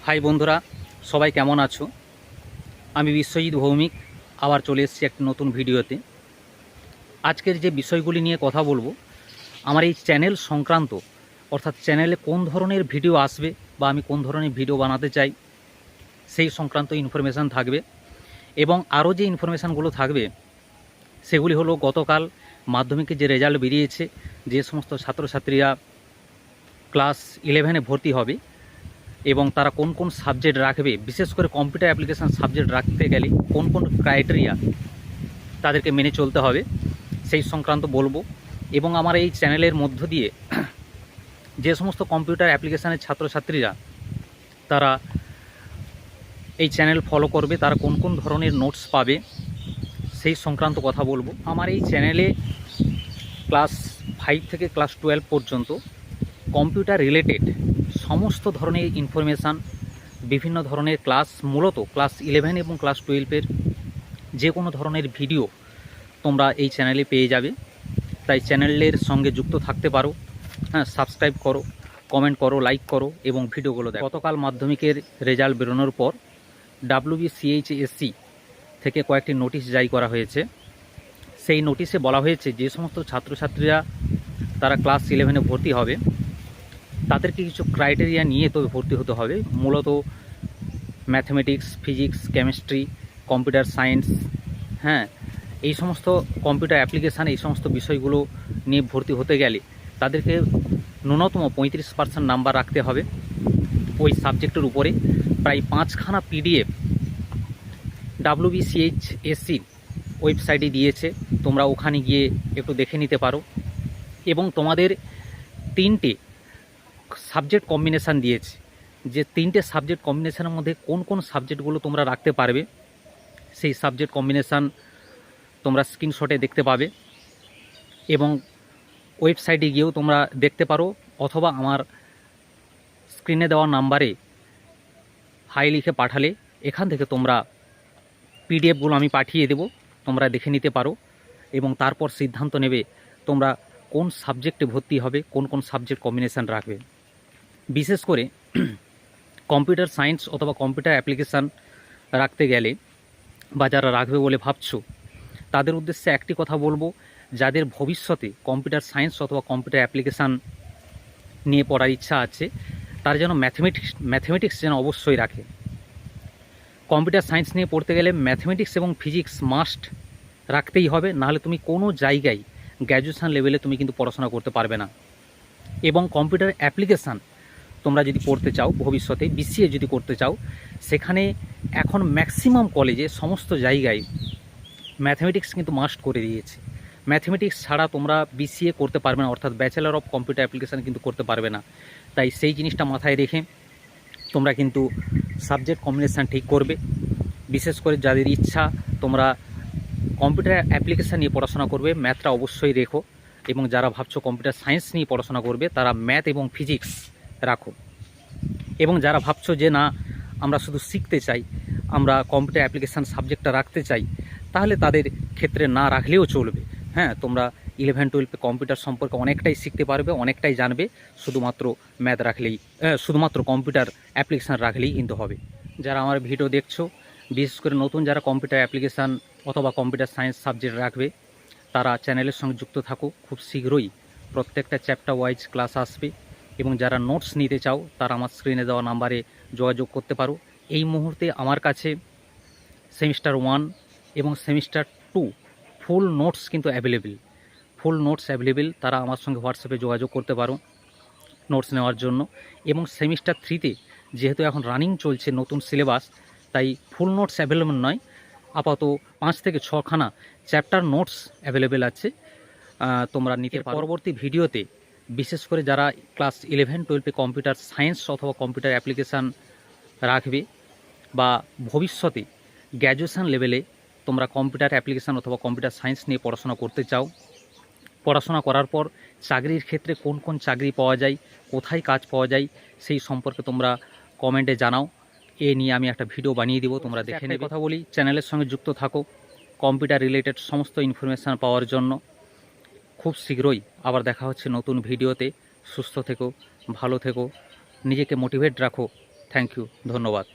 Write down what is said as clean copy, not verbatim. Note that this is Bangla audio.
হাই বন্ধুরা, সবাই কেমন আছো? আমি বিশ্বজিৎ ভৌমিক আবার চলে এসেছি একটি নতুন ভিডিওতে। আজকের যে বিষয়গুলি নিয়ে কথা বলবো, আমার এই চ্যানেল সংক্রান্ত, অর্থাৎ চ্যানেলে কোন ধরনের ভিডিও আসবে বা আমি কোন ধরনের ভিডিও বানাতে চাই সেই সংক্রান্ত ইনফরমেশান থাকবে। এবং আরও যে ইনফরমেশানগুলো থাকবে সেগুলি হলো গতকাল মাধ্যমিকের যে রেজাল্ট বেরিয়েছে, যে সমস্ত ছাত্রছাত্রীরা ক্লাস 11-এ ভর্তি হবে এবং তারা কোন কোন সাবজেক্ট রাখবে, বিশেষ করে কম্পিউটার অ্যাপ্লিকেশান সাবজেক্ট রাখতে গেলে কোন কোন ক্রাইটেরিয়া তাদেরকে মেনে চলতে হবে সেই সংক্রান্ত বলবো। এবং আমার এই চ্যানেলের মধ্য দিয়ে যে সমস্ত কম্পিউটার অ্যাপ্লিকেশানের ছাত্রছাত্রীরা তারা এই চ্যানেল ফলো করবে, তারা কোন কোন ধরনের নোটস পাবে সেই সংক্রান্ত কথা বলবো। আমার এই চ্যানেলে ক্লাস 5 থেকে ক্লাস 12 পর্যন্ত কম্পিউটার রিলেটেড সমস্ত ধরনের ইনফরমেশান, বিভিন্ন ধরনের ক্লাস, মূলত ক্লাস 11 এবং ক্লাস 12-এর যে কোনো ধরনের ভিডিও তোমরা এই চ্যানেলে পেয়ে যাবে। তাই চ্যানেলের সঙ্গে যুক্ত থাকতে পারো। হ্যাঁ, সাবস্ক্রাইব করো, কমেন্ট করো, লাইক করো এবং ভিডিওগুলো দেখো। গতকাল মাধ্যমিকের রেজাল্ট বেরোনোর পর WBCHSC থেকে কয়েকটি নোটিশ জারি করা হয়েছে। সেই নোটিশে বলা হয়েছে যে সমস্ত ছাত্রছাত্রীরা তারা ক্লাস 11-এ ভর্তি হবে তাদেরকে কিছু ক্রাইটেরিয়া নিয়ে তবে ভর্তি হতে হবে। মূলত mathematics, physics, chemistry, computer science, হ্যাঁ, এই সমস্ত কম্পিউটার অ্যাপ্লিকেশান, এই সমস্ত বিষয়গুলো নিয়ে ভর্তি হতে গেলে তাদেরকে ন্যূনতম 35% নাম্বার রাখতে হবে ওই সাবজেক্টের উপরে। প্রায় 5খানা PDF WBCHSC ওয়েবসাইটে দিয়েছে, তোমরা ওখানে গিয়ে একটু দেখে নিতে পারো। এবং তোমাদের 3টে সাবজেক্ট কম্বিনেশান দিয়েছে, যে 3টে সাবজেক্ট কম্বিনেশানের মধ্যে কোন কোন সাবজেক্টগুলো তোমরা রাখতে পারবে সেই সাবজেক্ট কম্বিনেশান তোমরা স্ক্রিনশটে দেখতে পাবে এবং ওয়েবসাইটে গিয়েও তোমরা দেখতে পারো, অথবা আমার স্ক্রিনে দেওয়া নাম্বারে হাই লিখে পাঠালে এখান থেকে তোমরা PDFগুলো আমি পাঠিয়ে দেব, তোমরা দেখে নিতে পারো এবং তারপর সিদ্ধান্ত নেবে তোমরা কোন সাবজেক্টে ভর্তি হবে, কোন কোন সাবজেক্ট কম্বিনেশান রাখবে। বিশেষ করে কম্পিউটার সায়েন্স অথবা কম্পিউটার অ্যাপ্লিকেশান রাখতে গেলে বা যারা রাখবে বলে ভাবছো তাদের উদ্দেশ্যে একটি কথা বলবো, যাদের ভবিষ্যতে কম্পিউটার সায়েন্স অথবা কম্পিউটার অ্যাপ্লিকেশান নিয়ে পড়ার ইচ্ছা আছে তার যেন ম্যাথমেটিক্স যেন অবশ্যই রাখে। কম্পিউটার সায়েন্স নিয়ে পড়তে গেলে ম্যাথমেটিক্স এবং ফিজিক্স মাস্ট রাখতেই হবে, নাহলে তুমি কোনো জায়গায় গ্র্যাজুয়েশান লেভেলে তুমি কিন্তু পড়াশোনা করতে পারবে না। এবং কম্পিউটার অ্যাপ্লিকেশান তোমরা যদি পড়তে চাও, ভবিষ্যতে BCA যদি করতে চাও, সেখানে এখন ম্যাক্সিমাম কলেজে সমস্ত জায়গায় ম্যাথমেটিক্স কিন্তু মাস্ট করে দিয়েছে। ম্যাথমেটিক্স ছাড়া তোমরা BCA করতে পারবে না, অর্থাৎ ব্যাচেলার অফ কম্পিউটার অ্যাপ্লিকেশান কিন্তু করতে পারবে না। তাই সেই জিনিসটা মাথায় রেখে তোমরা কিন্তু সাবজেক্ট কম্বিনেশান ঠিক করবে। বিশেষ করে যাদের ইচ্ছা তোমরা কম্পিউটার অ্যাপ্লিকেশান নিয়ে পড়াশোনা করবে, ম্যাথটা অবশ্যই রেখো। এবং যারা ভাবছো কম্পিউটার সায়েন্স নিয়ে পড়াশোনা করবে তারা ম্যাথ এবং ফিজিক্স রাখো। এবং যারা ভাবছো যে না আমরা শুধু শিখতে চাই, আমরা কম্পিউটার অ্যাপ্লিকেশান সাবজেক্টটা রাখতে চাই, তাহলে তাদের ক্ষেত্রে না রাখলেও চলবে। হ্যাঁ, তোমরা 11-12 কম্পিউটার সম্পর্কে অনেকটাই শিখতে পারবে, অনেকটাই জানবে, শুধুমাত্র ম্যাথ রাখলেই, শুধুমাত্র কম্পিউটার অ্যাপ্লিকেশান রাখলেই কিন্তু হবে। যারা আমার ভিডিও দেখছো, বিশেষ করে নতুন যারা কম্পিউটার অ্যাপ্লিকেশান অথবা কম্পিউটার সায়েন্স সাবজেক্ট রাখবে তারা চ্যানেলের সঙ্গে যুক্ত থাকো। খুব শীঘ্রই প্রত্যেকটা চ্যাপ্টার ওয়াইজ ক্লাস আসবে। এবং যারা নোটস নিতে চাও তারা আমার স্ক্রিনে দেওয়া নাম্বারে যোগাযোগ করতে পারো। এই মুহূর্তে আমার কাছে সেমিস্টার 1 এবং সেমিস্টার 2 ফুল নোটস কিন্তু অ্যাভেলেবেল। তারা আমার সঙ্গে হোয়াটসঅ্যাপে যোগাযোগ করতে পারো নোটস নেওয়ার জন্য। এবং সেমিস্টার 3-তে যেহেতু এখন রানিং চলছে নতুন সিলেবাস, তাই ফুল নোটস অ্যাভেলেবেল নয়, আপাতত 5 থেকে 6খানা চ্যাপ্টার নোটস অ্যাভেলেবেল আছে, তোমরা নিতে পারো। পরবর্তী ভিডিওতে বিশেষ করে যারা ক্লাস 11-12-এ কম্পিউটার সায়েন্স অথবা কম্পিউটার অ্যাপ্লিকেশান রাখবে বা ভবিষ্যতে গ্র্যাজুয়েশান লেভেলে তোমরা কম্পিউটার অ্যাপ্লিকেশান অথবা কম্পিউটার সায়েন্স নিয়ে পড়াশোনা করতে চাও, পড়াশোনা করার পর চাকরির ক্ষেত্রে কোন কোন চাকরি পাওয়া যায়, কোথায় কাজ পাওয়া যায় সেই সম্পর্কে তোমরা কমেন্টে জানাও। এ নিয়ে আমি একটা ভিডিও বানিয়ে দিব, তোমরা দেখে নিয়ে কথা বলি। চ্যানেলের সঙ্গে যুক্ত থাকো কম্পিউটার রিলেটেড সমস্ত ইনফরমেশান পাওয়ার জন্য। খুব শীঘ্রই আবার দেখা হচ্ছে নতুন ভিডিওতে। সুস্থ থেকো, ভালো থেকো, নিজেকে মোটিভেট রাখো থ্যাংক ইউ, ধন্যবাদ।